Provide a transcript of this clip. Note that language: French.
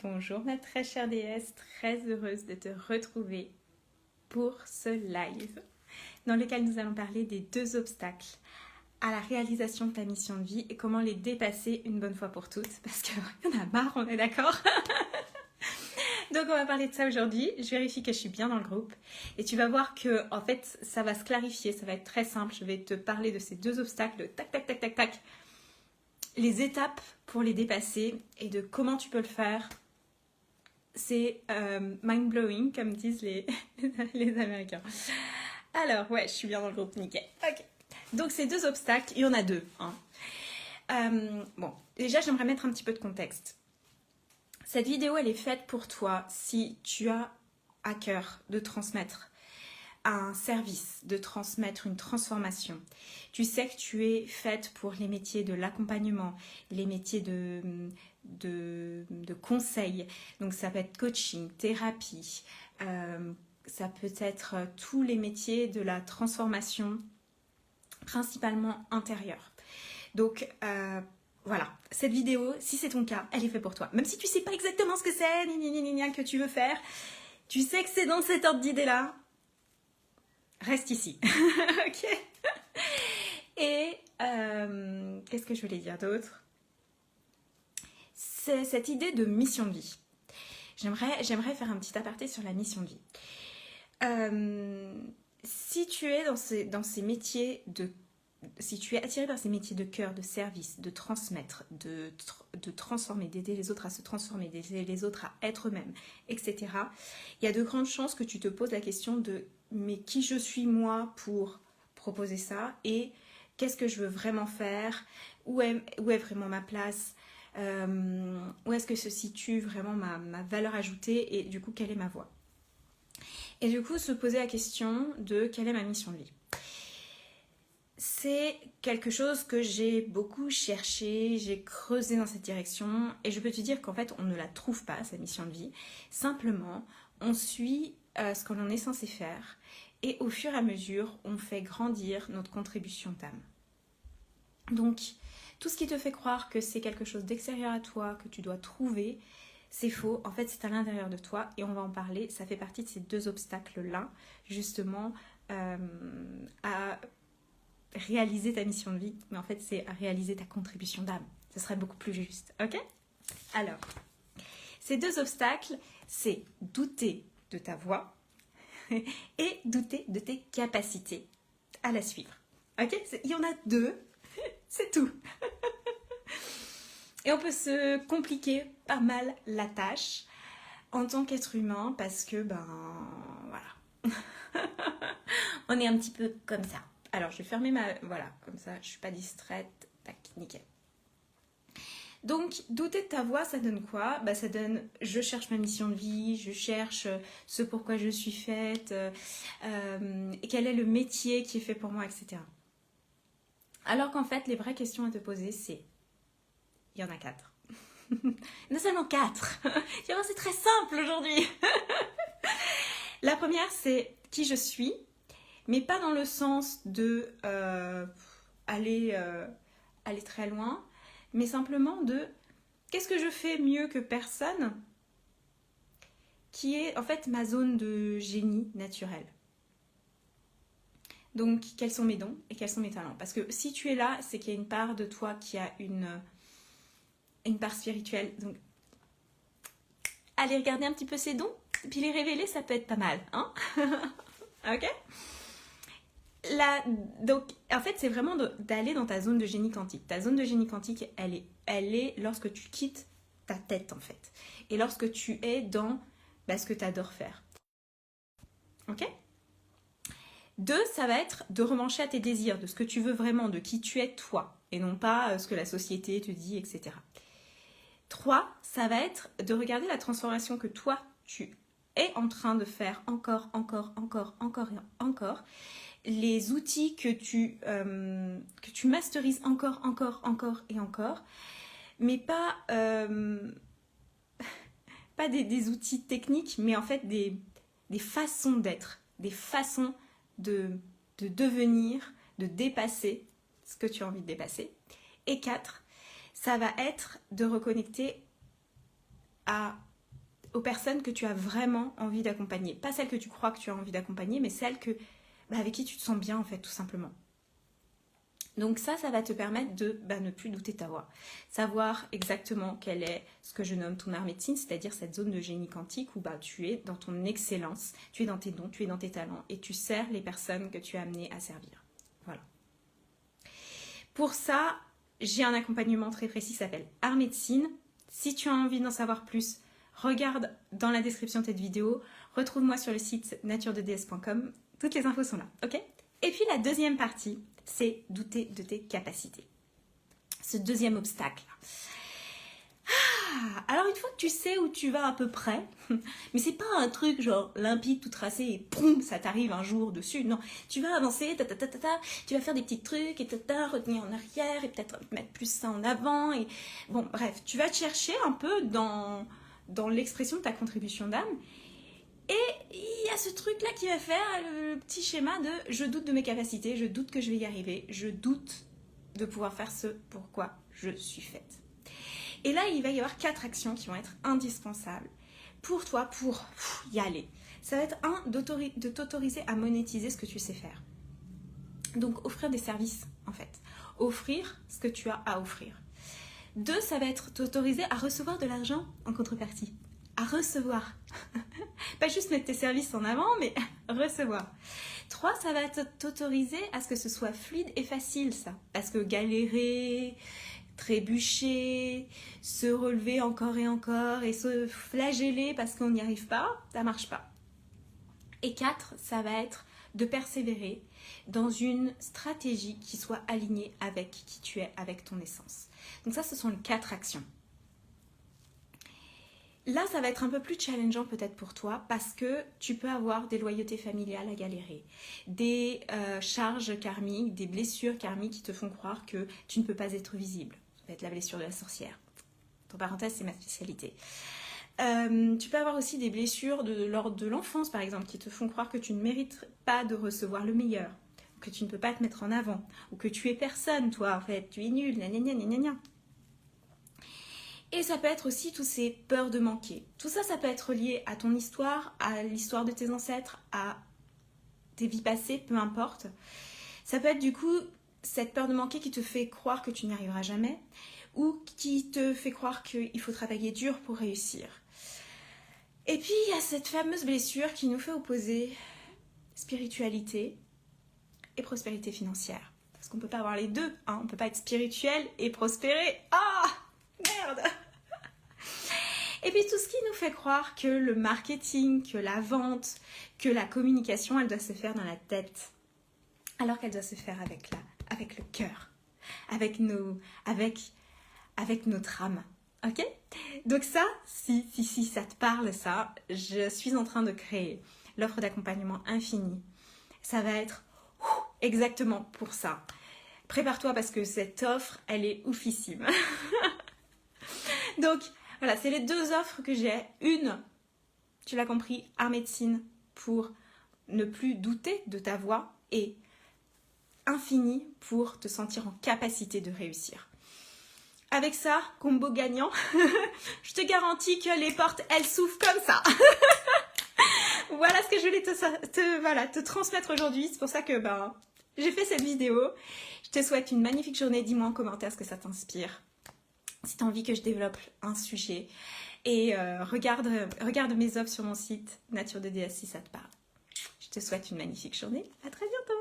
Bonjour ma très chère déesse, très heureuse de te retrouver pour ce live dans lequel nous allons parler des deux obstacles à la réalisation de ta mission de vie et comment les dépasser une bonne fois pour toutes parce qu'il y en a marre, on est d'accord. Donc on va parler de ça aujourd'hui, je vérifie que je suis bien dans le groupe et tu vas voir que en fait ça va se clarifier, ça va être très simple, je vais te parler de ces deux obstacles, tac tac tac tac tac, les étapes pour les dépasser et de comment tu peux le faire. C'est mind-blowing, comme disent les Américains. Alors, ouais, je suis bien dans le groupe, nickel. Ok. Donc, ces deux obstacles, il y en a deux. Hein. Bon, déjà, j'aimerais mettre un petit peu de contexte. Cette vidéo, elle est faite pour toi si tu as à cœur de transmettre un service, de transmettre une transformation. Tu sais que tu es faite pour les métiers de l'accompagnement, les métiers de conseil. Donc ça peut être coaching, thérapie, ça peut être tous les métiers de la transformation, principalement intérieure. Donc voilà, cette vidéo, si c'est ton cas, elle est faite pour toi. Même si tu sais pas exactement ce que c'est, que tu veux faire, tu sais que c'est dans cet ordre d'idée-là, reste ici. Ok. Et qu'est-ce que je voulais dire d'autre? C'est cette idée de mission de vie. J'aimerais faire un petit aparté sur la mission de vie. Si tu es dans ces métiers si tu es attiré par ces métiers de cœur, de service, de transmettre, de transformer, d'aider les autres à se transformer, d'aider les autres à être eux-mêmes, etc., il y a de grandes chances que tu te poses la question de mais qui je suis moi pour proposer ça et qu'est-ce que je veux vraiment faire, où est vraiment ma place, où est-ce que se situe vraiment ma valeur ajoutée et du coup quelle est ma voix. Et du coup se poser la question de quelle est ma mission de vie. C'est quelque chose que j'ai beaucoup cherché, j'ai creusé dans cette direction et je peux te dire qu'en fait on ne la trouve pas, sa mission de vie. Simplement, on suit ce que l'on est censé faire et au fur et à mesure, on fait grandir notre contribution d'âme. Donc, tout ce qui te fait croire que c'est quelque chose d'extérieur à toi, que tu dois trouver, c'est faux. En fait, c'est à l'intérieur de toi et on va en parler. Ça fait partie de ces deux obstacles-là, justement, à réaliser ta mission de vie, mais en fait c'est à réaliser ta contribution d'âme. Ce serait beaucoup plus juste, ok? Alors, ces deux obstacles, c'est douter de ta voix et douter de tes capacités à la suivre. Ok? Il y en a deux, c'est tout. Et on peut se compliquer pas mal la tâche en tant qu'être humain parce que, voilà. On est un petit peu comme ça. Alors, je vais fermer voilà, comme ça, je suis pas distraite. Tac, nickel. Donc, douter de ta voix, ça donne quoi? Ça donne, je cherche ma mission de vie, je cherche ce pourquoi je suis faite, et quel est le métier qui est fait pour moi, etc. Alors qu'en fait, les vraies questions à te poser, c'est, il y en a 4. Non seulement 4. C'est très simple aujourd'hui. La première, c'est qui je suis, mais pas dans le sens de aller très loin, mais simplement de qu'est-ce que je fais mieux que personne, qui est en fait ma zone de génie naturel. Donc, quels sont mes dons et quels sont mes talents? Parce que si tu es là, c'est qu'il y a une part de toi qui a une part spirituelle. Donc, allez regarder un petit peu ces dons, puis les révéler, ça peut être pas mal, hein? Ok? Donc, en fait, c'est vraiment d'aller dans ta zone de génie quantique. Ta zone de génie quantique, elle est lorsque tu quittes ta tête, en fait. Et lorsque tu es dans ce que tu adores faire. Ok? 2, ça va être de remancher à tes désirs, de ce que tu veux vraiment, de qui tu es toi, et non pas ce que la société te dit, etc. 3, ça va être de regarder la transformation que toi, tu es en train de faire encore, les outils que tu masterises encore, et encore, mais pas des outils techniques, mais en fait des façons d'être, des façons de devenir, de dépasser ce que tu as envie de dépasser. Et 4, ça va être de reconnecter aux personnes que tu as vraiment envie d'accompagner. Pas celles que tu crois que tu as envie d'accompagner, mais celles avec qui tu te sens bien, en fait, tout simplement. Donc ça va te permettre de ne plus douter ta voix. Savoir exactement quel est ce que je nomme ton art médecine, c'est-à-dire cette zone de génie quantique où tu es dans ton excellence, tu es dans tes dons, tu es dans tes talents et tu sers les personnes que tu es amené à servir. Voilà. Pour ça, j'ai un accompagnement très précis qui s'appelle Art Médecine. Si tu as envie d'en savoir plus, regarde dans la description de cette vidéo, retrouve-moi sur le site naturededs.com, toutes les infos sont là, ok? Et puis la deuxième partie, c'est douter de tes capacités. Ce deuxième obstacle. Alors une fois que tu sais où tu vas à peu près, mais c'est pas un truc genre limpide, tout tracé et poum, ça t'arrive un jour dessus. Non, tu vas avancer, tu vas faire des petits trucs et retenir en arrière et peut-être mettre plus ça en avant. Et bon, bref, tu vas te chercher un peu dans l'expression de ta contribution d'âme. Et il y a ce truc-là qui va faire le petit schéma de je doute de mes capacités, je doute que je vais y arriver, je doute de pouvoir faire ce pourquoi je suis faite. Et là, il va y avoir 4 actions qui vont être indispensables pour toi pour y aller. Ça va être de t'autoriser à monétiser ce que tu sais faire. Donc, offrir des services, en fait. Offrir ce que tu as à offrir. 2, ça va être t'autoriser à recevoir de l'argent en contrepartie. À recevoir. Pas juste mettre tes services en avant, mais recevoir. 3, ça va t'autoriser à ce que ce soit fluide et facile, ça. Parce que galérer, trébucher, se relever encore et encore et se flageller parce qu'on n'y arrive pas, ça marche pas. Et 4, ça va être de persévérer dans une stratégie qui soit alignée avec qui tu es, avec ton essence. Donc ça, ce sont les 4 actions. Là, ça va être un peu plus challengeant peut-être pour toi parce que tu peux avoir des loyautés familiales à galérer, des charges karmiques, des blessures karmiques qui te font croire que tu ne peux pas être visible. Ça va être la blessure de la sorcière. Entre parenthèses, c'est ma spécialité. Tu peux avoir aussi des blessures de l'ordre de l'enfance, par exemple, qui te font croire que tu ne mérites pas de recevoir le meilleur, que tu ne peux pas te mettre en avant, ou que tu es personne, toi, en fait, tu es nul, gna. Et ça peut être aussi toutes ces peurs de manquer. Tout ça, ça peut être lié à ton histoire, à l'histoire de tes ancêtres, à tes vies passées, peu importe. Ça peut être du coup cette peur de manquer qui te fait croire que tu n'y arriveras jamais ou qui te fait croire qu'il faut travailler dur pour réussir. Et puis, il y a cette fameuse blessure qui nous fait opposer spiritualité et prospérité financière. Parce qu'on ne peut pas avoir les deux, hein. On ne peut pas être spirituel et prospérer. Ah, merde. Et puis tout ce qui nous fait croire que le marketing, que la vente, que la communication, elle doit se faire dans la tête. Alors qu'elle doit se faire avec le cœur, avec notre âme. Ok? Donc ça, si ça te parle, ça, je suis en train de créer l'offre d'accompagnement infini. Ça va être exactement pour ça. Prépare-toi parce que cette offre, elle est oufissime. Donc, voilà, c'est les 2 offres que j'ai. Une, tu l'as compris, Art Médecine pour ne plus douter de ta voix et infini pour te sentir en capacité de réussir. Avec ça, combo gagnant, je te garantis que les portes, elles s'ouvrent comme ça. Voilà ce que je voulais te transmettre aujourd'hui. C'est pour ça que j'ai fait cette vidéo. Je te souhaite une magnifique journée. Dis-moi en commentaire ce que ça t'inspire. Si tu as envie que je développe un sujet. Et regarde mes offres sur mon site Nature de DS si ça te parle. Je te souhaite une magnifique journée. À très bientôt.